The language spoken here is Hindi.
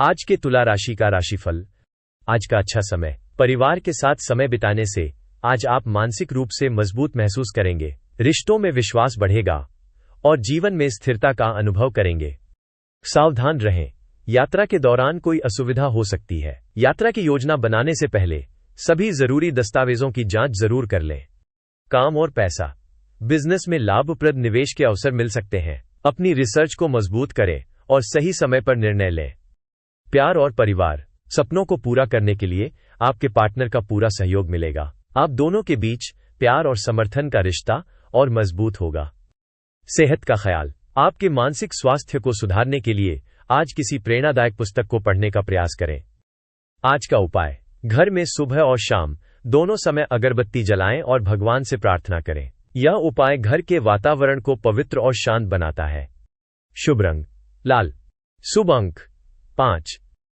आज के तुला राशि का राशिफल। आज का अच्छा समय। परिवार के साथ समय बिताने से आज आप मानसिक रूप से मजबूत महसूस करेंगे, रिश्तों में विश्वास बढ़ेगा और जीवन में स्थिरता का अनुभव करेंगे। सावधान रहें, यात्रा के दौरान कोई असुविधा हो सकती है। यात्रा की योजना बनाने से पहले सभी जरूरी दस्तावेजों की जांच जरूर कर लें। काम और पैसा। बिजनेस में लाभप्रद निवेश के अवसर मिल सकते हैं। अपनी रिसर्च को मजबूत करें और सही समय पर निर्णय लें। प्यार और परिवार। सपनों को पूरा करने के लिए आपके पार्टनर का पूरा सहयोग मिलेगा। आप दोनों के बीच प्यार और समर्थन का रिश्ता और मजबूत होगा। सेहत का ख्याल। आपके मानसिक स्वास्थ्य को सुधारने के लिए आज किसी प्रेरणादायक पुस्तक को पढ़ने का प्रयास करें। आज का उपाय। घर में सुबह और शाम दोनों समय अगरबत्ती जलाएं और भगवान से प्रार्थना करें। यह उपाय घर के वातावरण को पवित्र और शांत बनाता है। शुभ रंग लाल। शुभ अंक 5।